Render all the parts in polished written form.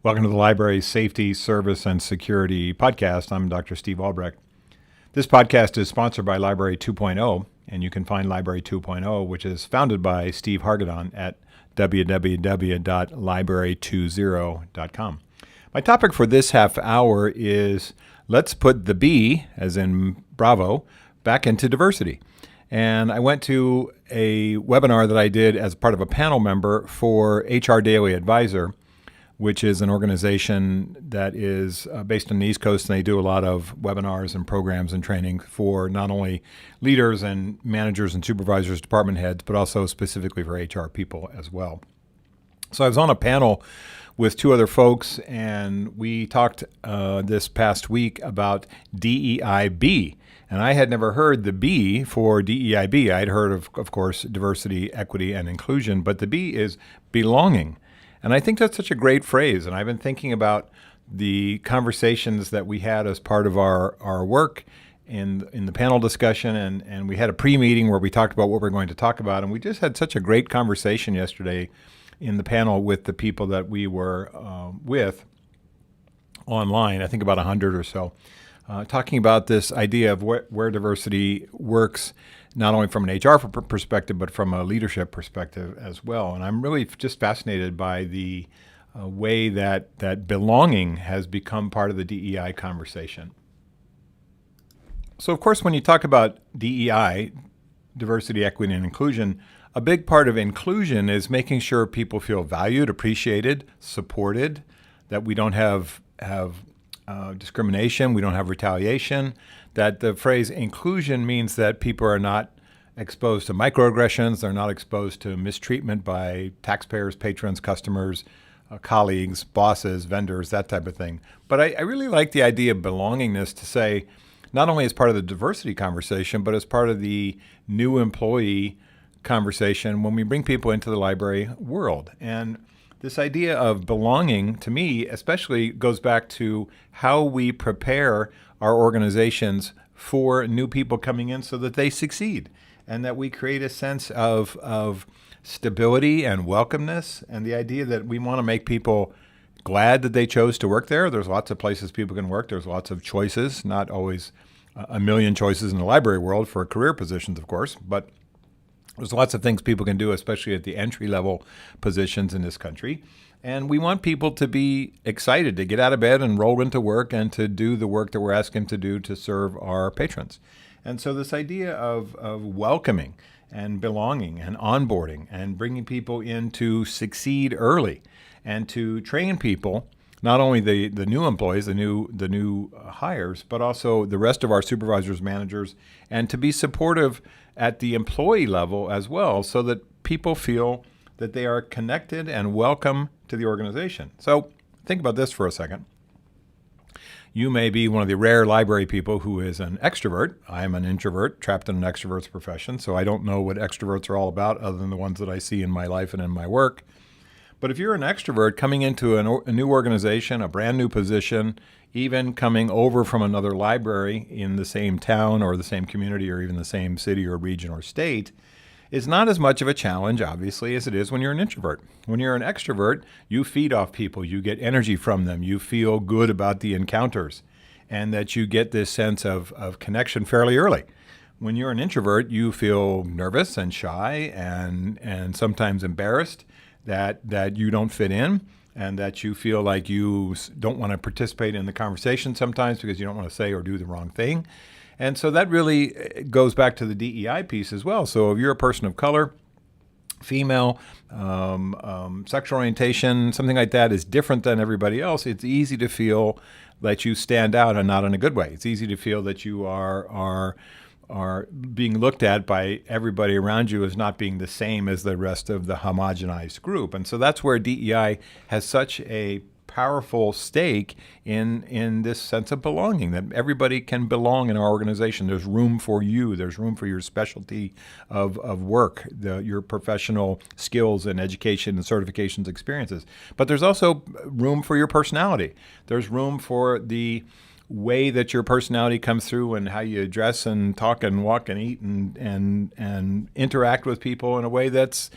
Welcome to the Library Safety, Service, and Security Podcast. I'm Dr. Steve Albrecht. This podcast is sponsored by Library 2.0, and you can find Library 2.0, which is founded by Steve Hargadon at www.library20.com. My topic for this half hour is let's put the B, as in Bravo, back into diversity. And I went to a webinar that I did as part of a panel member for HR Daily Advisor, which is an organization that is based on the East Coast, and they do a lot of webinars and programs and training for not only leaders and managers and supervisors, department heads, but also specifically for HR people as well. So I was on a panel with two other folks, and we talked this past week about DEIB. And I had never heard the B for DEIB. I'd heard of course, diversity, equity, and inclusion, but the B is belonging. And I think that's such a great phrase. And I've been thinking about the conversations that we had as part of our work in the panel discussion. And we had a pre-meeting where we talked about what we're going to talk about. And we just had such a great conversation yesterday in the panel with the people that we were with online, I think about 100 or so, talking about this idea of where diversity works, not only from an HR perspective, but from a leadership perspective as well. And I'm really just fascinated by the way that belonging has become part of the DEI conversation. So, of course, when you talk about DEI, diversity, equity, and inclusion, a big part of inclusion is making sure people feel valued, appreciated, supported, that we don't have discrimination, we don't have retaliation, that the phrase inclusion means that people are not exposed to microaggressions, they're not exposed to mistreatment by taxpayers, patrons, customers, colleagues, bosses, vendors, that type of thing. But I really like the idea of belongingness to say, not only as part of the diversity conversation, but as part of the new employee conversation when we bring people into the library world. And this idea of belonging, to me, especially goes back to how we prepare our organizations for new people coming in so that they succeed, and that we create a sense of stability and welcomeness, and the idea that we want to make people glad that they chose to work there. There's lots of places people can work. There's lots of choices, not always a million choices in the library world for career positions, of course, but there's lots of things people can do, especially at the entry-level positions in this country. And we want people to be excited to get out of bed and roll into work and to do the work that we're asking to do to serve our patrons. And so this idea of welcoming and belonging and onboarding and bringing people in to succeed early and to train people, not only the new employees, the new hires, but also the rest of our supervisors, managers, and to be supportive at the employee level as well, so that people feel that they are connected and welcome to the organization. So think about this for a second. You may be one of the rare library people who is an extrovert. I am an introvert, trapped in an extrovert's profession, so I don't know what extroverts are all about other than the ones that I see in my life and in my work. But if you're an extrovert coming into a new organization, a brand new position, even coming over from another library in the same town or the same community or even the same city or region or state, is not as much of a challenge, obviously, as it is when you're an introvert. When you're an extrovert, you feed off people, you get energy from them, you feel good about the encounters, and that you get this sense of connection fairly early. When you're an introvert, you feel nervous and shy and sometimes embarrassed that you don't fit in, and that you feel like you don't want to participate in the conversation sometimes because you don't want to say or do the wrong thing. And so that really goes back to the DEI piece as well. So if you're a person of color, female, sexual orientation, something like that is different than everybody else, it's easy to feel that you stand out and not in a good way. It's easy to feel that you are being looked at by everybody around you as not being the same as the rest of the homogenized group. And so that's where DEI has such a powerful stake in this sense of belonging, that everybody can belong in our organization. There's room for you. There's room for your specialty of work, your professional skills and education and certifications experiences. But there's also room for your personality. There's room for the way that your personality comes through and how you dress and talk and walk and eat and interact with people in a way that's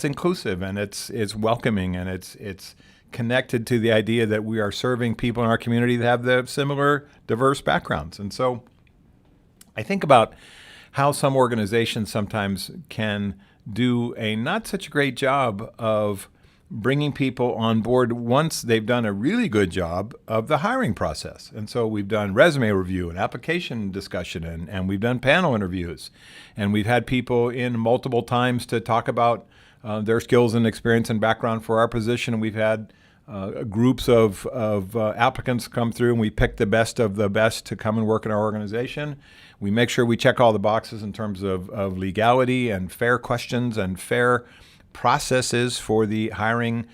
inclusive and it's welcoming and it's connected to the idea that we are serving people in our community that have the similar diverse backgrounds. And so I think about how some organizations sometimes can do a not such a great job of bringing people on board once they've done a really good job of the hiring process. And so we've done resume review and application discussion, and we've done panel interviews, and we've had people in multiple times to talk about their skills and experience and background for our position. We've had groups of applicants come through, and we pick the best of the best to come and work in our organization. We make sure we check all the boxes in terms of legality and fair questions and fair processes for the hiring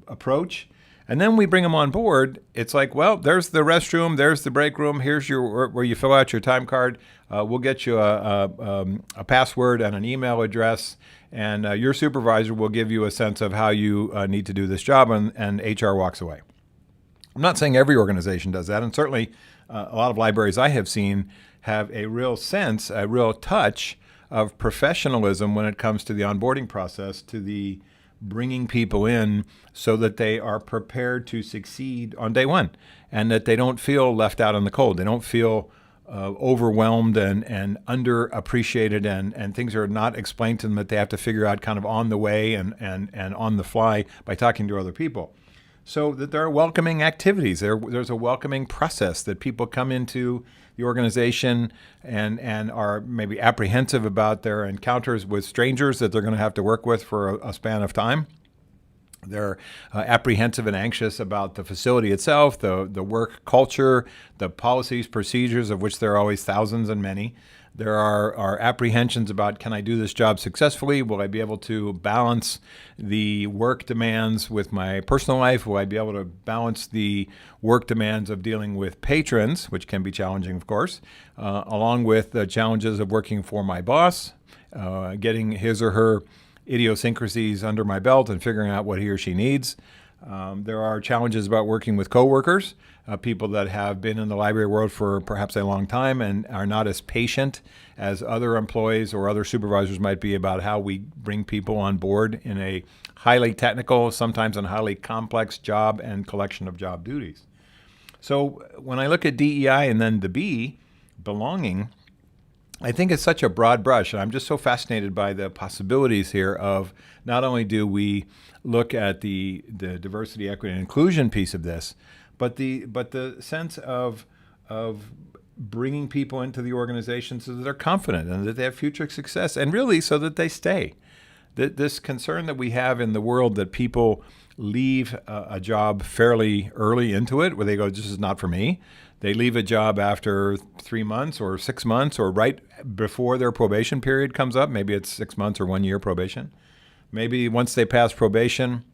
approach. And then we bring them on board. It's like, well, there's the restroom, there's the break room, here's your where you fill out your time card. We'll get you a password and an email address, and your supervisor will give you a sense of how you need to do this job, and HR walks away. I'm not saying every organization does that, and certainly a lot of libraries I have seen have a real sense, a real touch of professionalism when it comes to the onboarding process, to the bringing people in so that they are prepared to succeed on day one, and that they don't feel left out in the cold. They don't feel overwhelmed and underappreciated, and things are not explained to them that they have to figure out kind of on the way and on the fly by talking to other people. So that there are welcoming activities. There's a welcoming process that people come into the organization and are maybe apprehensive about their encounters with strangers that they're going to have to work with for a span of time. They're apprehensive and anxious about the facility itself, the work culture, the policies, procedures, of which there are always thousands and many. There are apprehensions about, can I do this job successfully? Will I be able to balance the work demands with my personal life? Will I be able to balance the work demands of dealing with patrons, which can be challenging, of course, along with the challenges of working for my boss, getting his or her idiosyncrasies under my belt and figuring out what he or she needs. There are challenges about working with coworkers, people that have been in the library world for perhaps a long time and are not as patient as other employees or other supervisors might be about how we bring people on board in a highly technical, sometimes a highly complex job and collection of job duties. So when I look at DEI and then the B, belonging, I think it's such a broad brush, and I'm just so fascinated by the possibilities here of not only do we look at the diversity, equity, and inclusion piece of this, but the sense of bringing people into the organization so that they're confident and that they have future success, and really so that they stay. This concern that we have in the world that people leave a job fairly early into it, where they go, this is not for me. They leave a job after 3 months or 6 months or right before their probation period comes up. Maybe it's 6 months or 1 year probation. Maybe once they pass probation,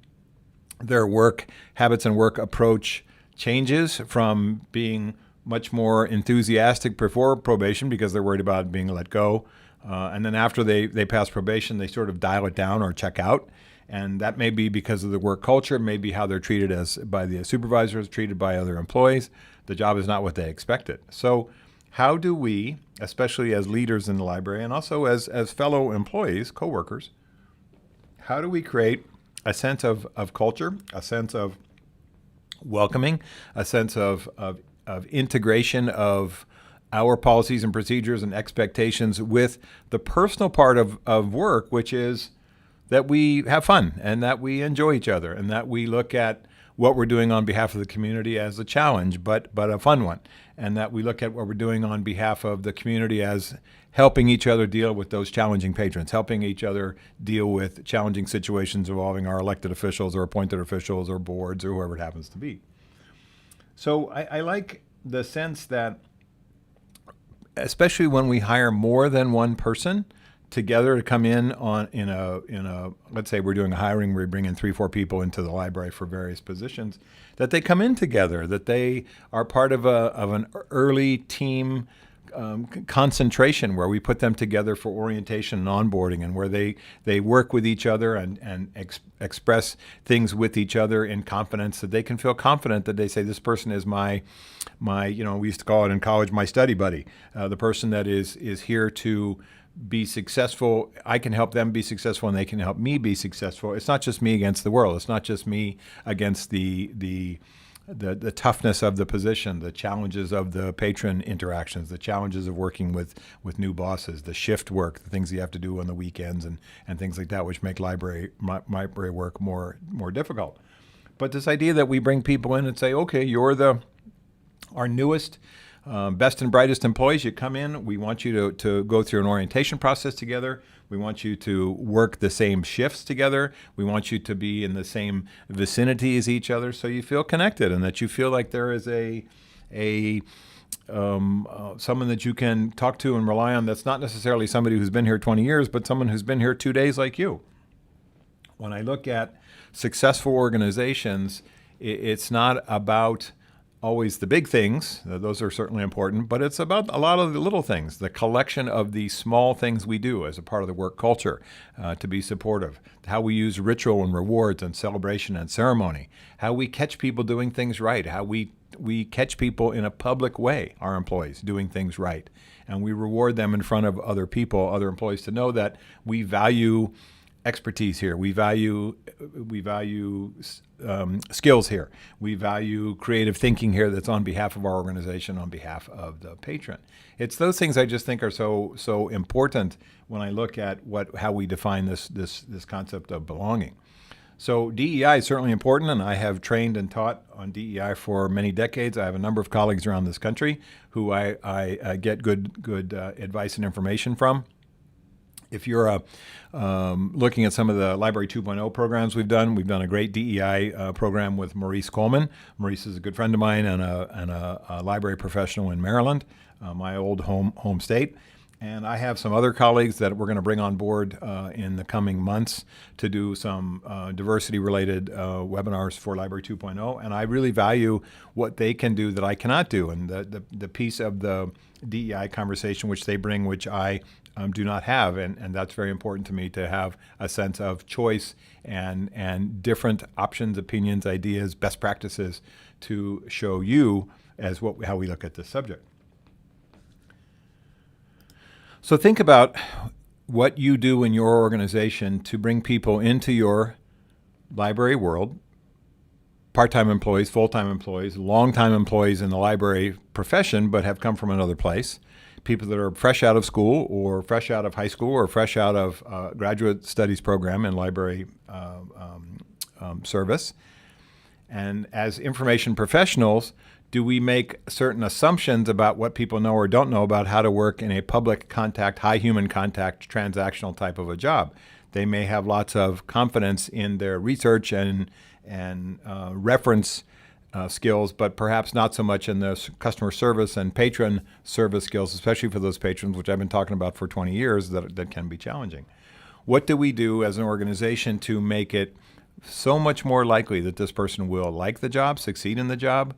their work habits and work approach changes from being much more enthusiastic before probation because they're worried about being let go. And then after they pass probation, they sort of dial it down or check out. And that may be because of the work culture, maybe how they're treated by the supervisors, treated by other employees. The job is not what they expected. So how do we, especially as leaders in the library and also as fellow employees, coworkers, how do we create a sense of culture, a sense of welcoming, a sense of integration of our policies and procedures and expectations with the personal part of work, which is that we have fun and that we enjoy each other and that we look at what we're doing on behalf of the community as a challenge, but a fun one, and that we look at what we're doing on behalf of the community as helping each other deal with those challenging patrons, helping each other deal with challenging situations involving our elected officials or appointed officials or boards or whoever it happens to be. So I like the sense that, especially when we hire more than one person together to come in in a let's say we're doing a hiring where we bring in 3-4 people into the library for various positions, that they come in together, that they are part of an early team concentration where we put them together for orientation and onboarding, and where they work with each other and express things with each other in confidence, that they can feel confident that they say, this person is my we used to call it in college, my study buddy, the person that is here to be successful. I can help them be successful, and they can help me be successful. It's not just me against the world. It's not just me against the toughness of the position, the challenges of the patron interactions, the challenges of working with new bosses, the shift work, the things you have to do on the weekends, and things like that, which make library work more difficult. But this idea that we bring people in and say, okay, you're our newest, best and brightest employees. You come in. We want you to go through an orientation process together. We want you to work the same shifts together. We want you to be in the same vicinity as each other, so you feel connected and that you feel like there is someone that you can talk to and rely on. That's not necessarily somebody who's been here 20 years, but someone who's been here 2 days like you. When I look at successful organizations, it's not about always the big things. Those are certainly important, but it's about a lot of the little things, the collection of the small things we do as a part of the work culture to be supportive, how we use ritual and rewards and celebration and ceremony, how we catch people doing things right, how we catch people in a public way, our employees doing things right, and we reward them in front of other people, other employees, to know that we value expertise here. We value skills here. We value creative thinking here that's on behalf of our organization, on behalf of the patron. It's those things I just think are so important when I look at how we define this concept of belonging. So DEI is certainly important, and I have trained and taught on DEI for many decades. I have a number of colleagues around this country who I get good advice and information from. If you're looking at some of the Library 2.0 programs we've done a great DEI program with Maurice Coleman. Maurice is a good friend of mine and a library professional in Maryland, my old home state. And I have some other colleagues that we're going to bring on board in the coming months to do some diversity-related webinars for Library 2.0. And I really value what they can do that I cannot do, and the piece of the DEI conversation which they bring, which I do not have, and that's very important to me, to have a sense of choice and different options, opinions, ideas, best practices to show you as how we look at this subject. So think about what you do in your organization to bring people into your library world, part-time employees, full-time employees, long-time employees in the library profession but have come from another place, people that are fresh out of school or fresh out of high school or fresh out of graduate studies program in library service. And as information professionals, do we make certain assumptions about what people know or don't know about how to work in a public contact, high human contact, transactional type of a job? They may have lots of confidence in their research and reference skills, but perhaps not so much in the customer service and patron service skills, especially for those patrons, which I've been talking about for 20 years, that can be challenging. What do we do as an organization to make it so much more likely that this person will like the job, succeed in the job,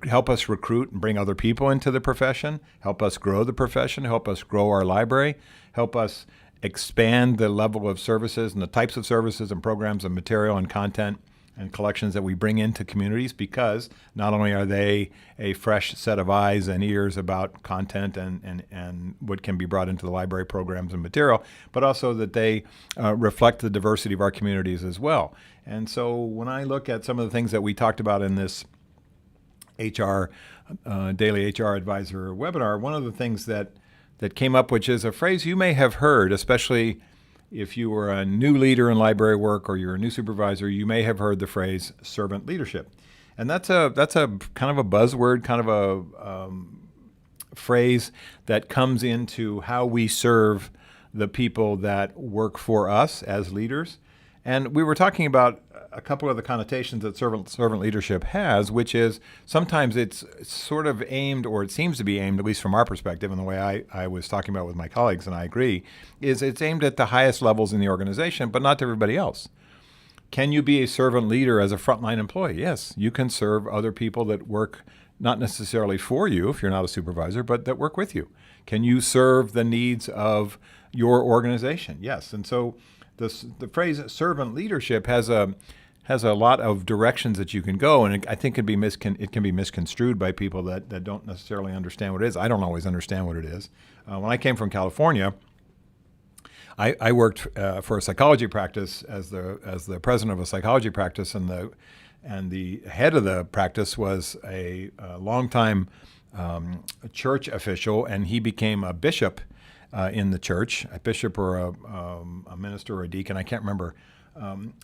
help us recruit and bring other people into the profession, help us grow the profession, help us grow our library, help us expand the level of services and the types of services and programs and material and content and collections that we bring into communities, because not only are they a fresh set of eyes and ears about content and what can be brought into the library programs and material, but also that they reflect the diversity of our communities as well. And so when I look at some of the things that we talked about in this daily HR advisor webinar, one of the things that came up, which is a phrase you may have heard, especially if you were a new leader in library work or you're a new supervisor, you may have heard the phrase servant leadership. And that's a kind of a buzzword, kind of a phrase that comes into how we serve the people that work for us as leaders. And we were talking about a couple of the connotations that servant leadership has, which is sometimes it's sort of aimed, or it seems to be aimed, at least from our perspective, and the way I was talking about with my colleagues, and I agree, is it's aimed at the highest levels in the organization, but not to everybody else. Can you be a servant leader as a frontline employee? Yes, you can serve other people that work not necessarily for you if you're not a supervisor, but that work with you. Can you serve the needs of your organization? Yes. And so the phrase servant leadership has a lot of directions that you can go, and I think it can be misconstrued by people that don't necessarily understand what it is. I don't always understand what it is. When I came from California, I worked for a psychology practice as the president of a psychology practice, and the head of the practice was a longtime church official, and he became a bishop in the church, a bishop or a minister or a deacon, I can't remember.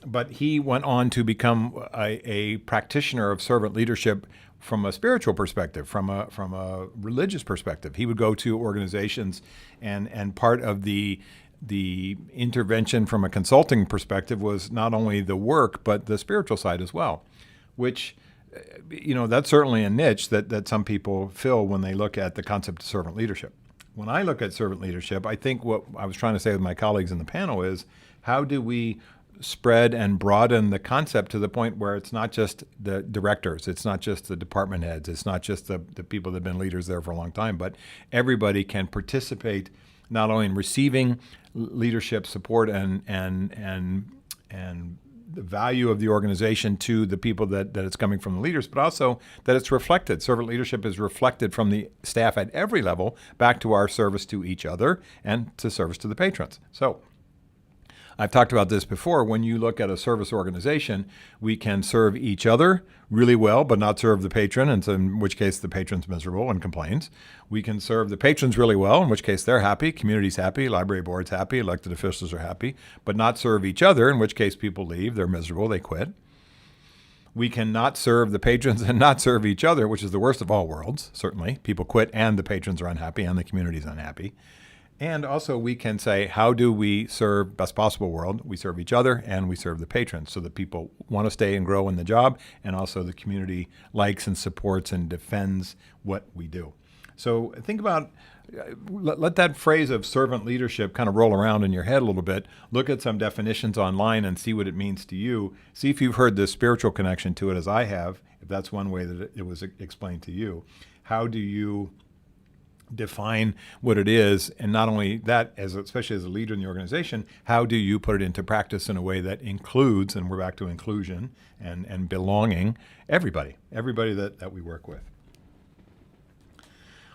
But he went on to become a practitioner of servant leadership from a spiritual perspective, from a religious perspective. He would go to organizations, and part of the intervention from a consulting perspective was not only the work, but the spiritual side as well, which, that's certainly a niche that some people fill when they look at the concept of servant leadership. When I look at servant leadership, I think what I was trying to say with my colleagues in the panel is, how do we spread and broaden the concept to the point where it's not just the directors, it's not just the department heads, it's not just the people that have been leaders there for a long time, but everybody can participate not only in receiving leadership support and the value of the organization to the people that it's coming from the leaders, but also that it's reflected. Servant leadership is reflected from the staff at every level back to our service to each other and to service to the patrons. So I've talked about this before. When you look at a service organization, we can serve each other really well, but not serve the patron, and so in which case the patron's miserable and complains. We can serve the patrons really well, in which case they're happy, community's happy, library board's happy, elected officials are happy, but not serve each other, in which case people leave, they're miserable, they quit. We can not serve the patrons and not serve each other, which is the worst of all worlds, certainly. People quit and the patrons are unhappy and the community's unhappy. And also we can say, how do we serve best possible world? We serve each other and we serve the patrons so that people want to stay and grow in the job, and also the community likes and supports and defends what we do. So think about, let that phrase of servant leadership kind of roll around in your head a little bit. Look at some definitions online and see what it means to you. See if you've heard the spiritual connection to it as I have, if that's one way that it was explained to you. How do you define what it is, and not only that, especially as a leader in the organization, how do you put it into practice in a way that includes, and we're back to inclusion and belonging, everybody that we work with.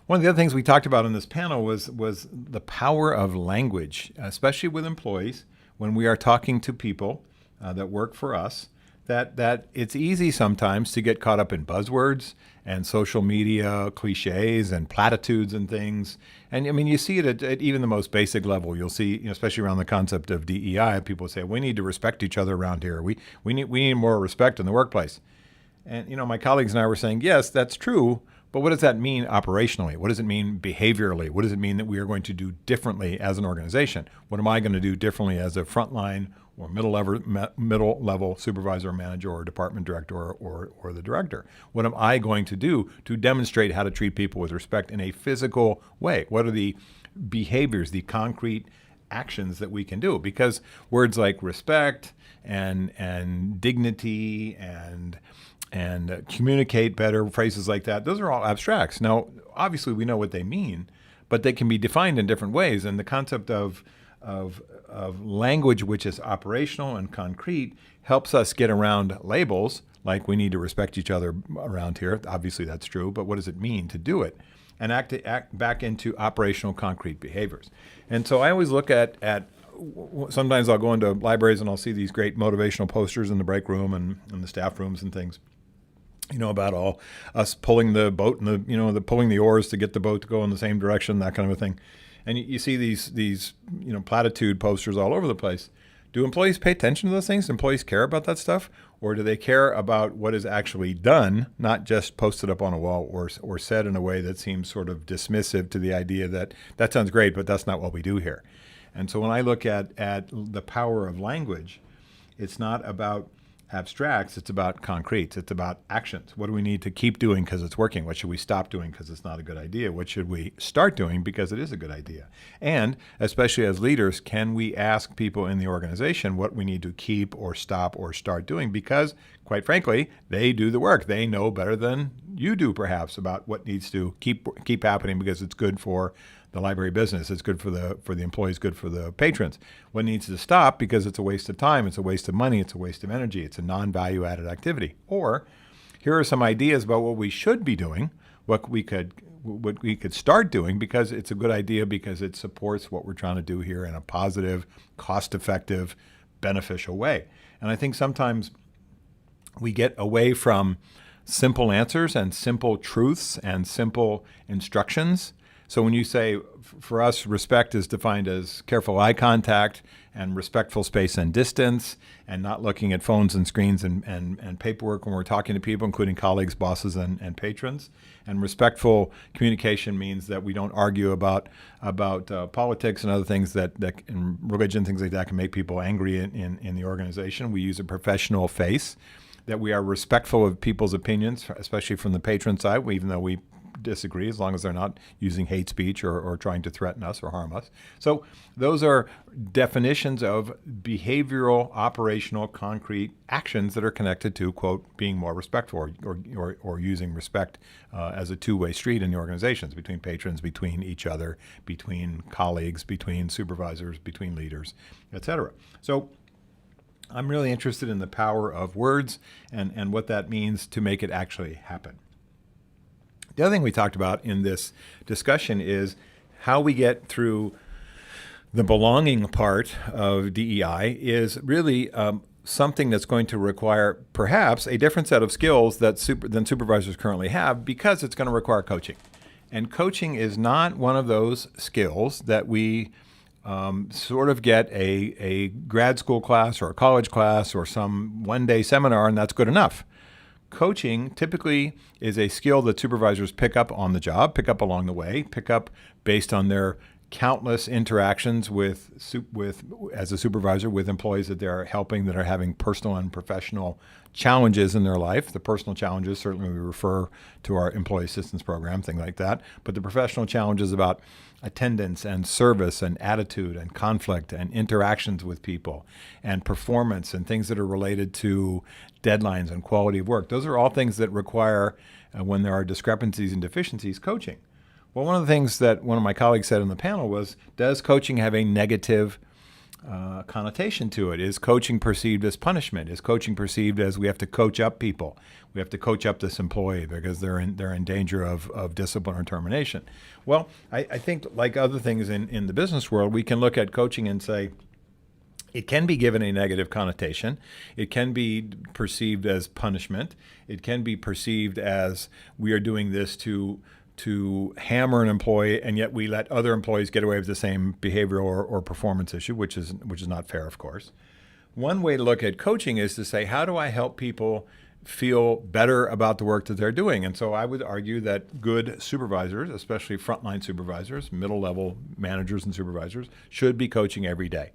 One of the other things we talked about in this panel was the power of language, especially with employees, when we are talking to people that work for us, that it's easy sometimes to get caught up in buzzwords and social media cliches and platitudes and things. And I mean, you see it at even the most basic level. You'll see, especially around the concept of DEI, people say, we need to respect each other around here. We need more respect in the workplace. And, my colleagues and I were saying, yes, that's true. But what does that mean operationally? What does it mean behaviorally? What does it mean that we are going to do differently as an organization? What am I going to do differently as a frontline or middle level supervisor, manager, or department director, or the director? What am I going to do to demonstrate how to treat people with respect in a physical way? What are the behaviors, the concrete actions that we can do? Because words like respect and dignity and communicate better, phrases like that, those are all abstracts. Now, obviously we know what they mean, but they can be defined in different ways. And the concept of language which is operational and concrete helps us get around labels, like we need to respect each other around here. Obviously that's true, but what does it mean to do it? And act back into operational concrete behaviors. And so I always look at sometimes I'll go into libraries and I'll see these great motivational posters in the break room and in the staff rooms and things, about all us pulling the boat and pulling the oars to get the boat to go in the same direction, that kind of a thing. And you see these platitude posters all over the place. Do employees pay attention to those things? Do employees care about that stuff? Or do they care about what is actually done, not just posted up on a wall or said in a way that seems sort of dismissive to the idea that sounds great, but that's not what we do here? And so when I look at the power of language, it's not about abstracts, it's about concretes, it's about actions. What do we need to keep doing because it's working? What should we stop doing because it's not a good idea? What should we start doing because it is a good idea? And especially as leaders, can we ask people in the organization what we need to keep or stop or start doing? Because quite frankly, they do the work. They know better than you do perhaps about what needs to keep happening because it's good for the library business, it's good for the employees, good for the patrons. What needs to stop because it's a waste of time, it's a waste of money, it's a waste of energy, it's a non-value added activity. Or here are some ideas about what we should be doing, what we could what we could start doing, because it's a good idea, because it supports what we're trying to do here in a positive, cost-effective, beneficial way. And I think sometimes we get away from simple answers and simple truths and simple instructions. So when you say, for us, respect is defined as careful eye contact and respectful space and distance, and not looking at phones and screens and paperwork when we're talking to people, including colleagues, bosses, and patrons. And respectful communication means that we don't argue about politics and other things that in religion, things like that, can make people angry in the organization. We use a professional face, that we are respectful of people's opinions, especially from the patron side, even though we disagree, as long as they're not using hate speech or trying to threaten us or harm us. So those are definitions of behavioral, operational, concrete actions that are connected to, quote, being more respectful or using respect as a two-way street in the organizations, between patrons, between each other, between colleagues, between supervisors, between leaders, etc. So I'm really interested in the power of words and what that means to make it actually happen. The other thing we talked about in this discussion is how we get through the belonging part of DEI is really something that's going to require perhaps a different set of skills than supervisors currently have, because it's going to require coaching. And coaching is not one of those skills that we sort of get a grad school class or a college class or some one-day seminar and that's good enough. Coaching typically is a skill that supervisors pick up on the job, pick up along the way, pick up based on their countless interactions with as a supervisor with employees that they're helping, that are having personal and professional challenges in their life. The personal challenges, certainly we refer to our employee assistance program, things like that. But the professional challenges about attendance and service and attitude and conflict and interactions with people and performance and things that are related to deadlines and quality of work. Those are all things that require, when there are discrepancies and deficiencies, coaching. Well, one of the things that one of my colleagues said on the panel was, does coaching have a negative connotation to it? Is coaching perceived as punishment? Is coaching perceived as we have to coach up people? We have to coach up this employee because they're in danger of discipline or termination. Well, I think like other things in the business world, we can look at coaching and say, it can be given a negative connotation. It can be perceived as punishment. It can be perceived as we are doing this to hammer an employee, and yet we let other employees get away with the same behavioral or performance issue, which is not fair, of course. One way to look at coaching is to say, how do I help people feel better about the work that they're doing? And so I would argue that good supervisors, especially frontline supervisors, middle-level managers and supervisors, should be coaching every day.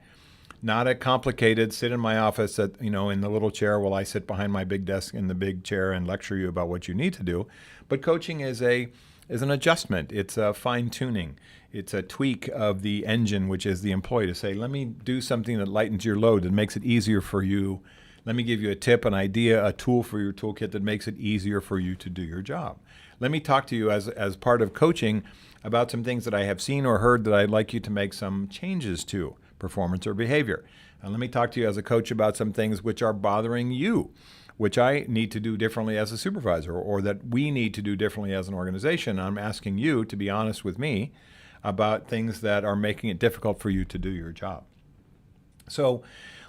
Not a complicated sit in my office in the little chair while I sit behind my big desk in the big chair and lecture you about what you need to do. But coaching is an adjustment. It's a fine-tuning. It's a tweak of the engine, which is the employee, to say, let me do something that lightens your load, that makes it easier for you. Let me give you a tip, an idea, a tool for your toolkit that makes it easier for you to do your job. Let me talk to you as part of coaching about some things that I have seen or heard that I'd like you to make some changes to, performance or behavior. And let me talk to you as a coach about some things which are bothering you, which I need to do differently as a supervisor, or that we need to do differently as an organization. I'm asking you to be honest with me about things that are making it difficult for you to do your job. So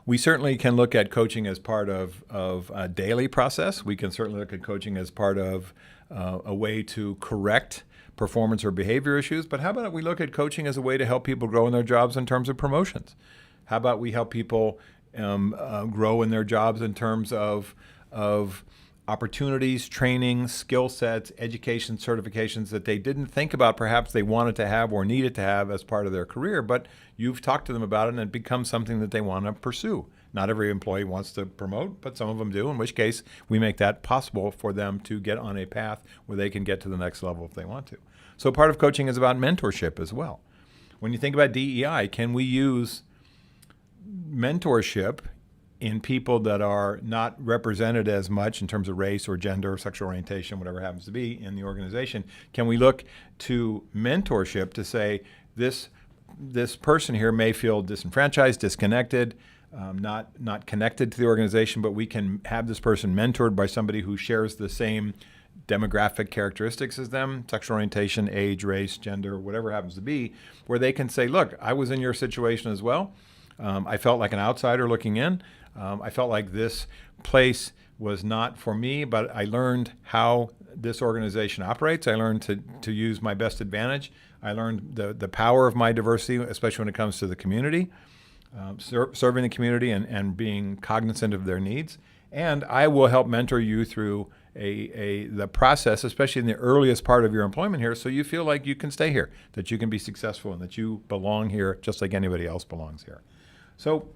we certainly can look at coaching as part of a daily process. We can certainly look at coaching as part of a way to correct performance or behavior issues. But how about we look at coaching as a way to help people grow in their jobs in terms of promotions? How about we help people grow in their jobs in terms of opportunities, training, skill sets, education, certifications that they didn't think about perhaps they wanted to have or needed to have as part of their career, but you've talked to them about it and it becomes something that they want to pursue. Not every employee wants to promote, but some of them do, in which case we make that possible for them to get on a path where they can get to the next level if they want to. So part of coaching is about mentorship as well. When you think about DEI, can we use mentorship in people that are not represented as much in terms of race or gender or sexual orientation, whatever it happens to be in the organization? Can we look to mentorship to say this person here may feel disenfranchised, disconnected, not connected to the organization, but we can have this person mentored by somebody who shares the same demographic characteristics as them, sexual orientation, age, race, gender, whatever it happens to be, where they can say, look, I was in your situation as well. I felt like an outsider looking in. I felt like this place was not for me, but I learned how this organization operates. I learned to use my best advantage. I learned the power of my diversity, especially when it comes to the community, serving the community and being cognizant of their needs. And I will help mentor you through the process, especially in the earliest part of your employment here, so you feel like you can stay here, that you can be successful, and that you belong here just like anybody else belongs here. So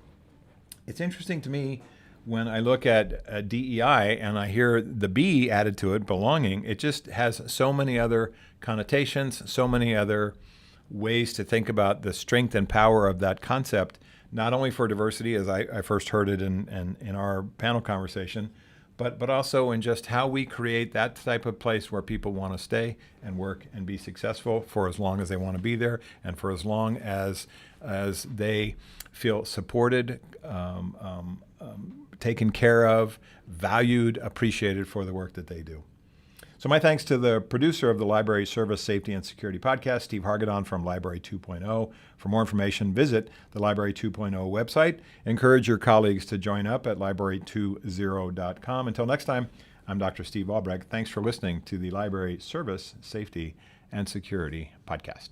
it's interesting to me when I look at DEI and I hear the B added to it, belonging. It just has so many other connotations, so many other ways to think about the strength and power of that concept, not only for diversity, as I first heard it in our panel conversation, but also in just how we create that type of place where people want to stay and work and be successful for as long as they want to be there, and for as long as they feel supported, taken care of, valued, appreciated for the work that they do. So my thanks to the producer of the Library Service, Safety, and Security podcast, Steve Hargadon from Library 2.0. For more information, visit the Library 2.0 website. Encourage your colleagues to join up at library20.com. Until next time, I'm Dr. Steve Albrecht. Thanks for listening to the Library Service, Safety, and Security podcast.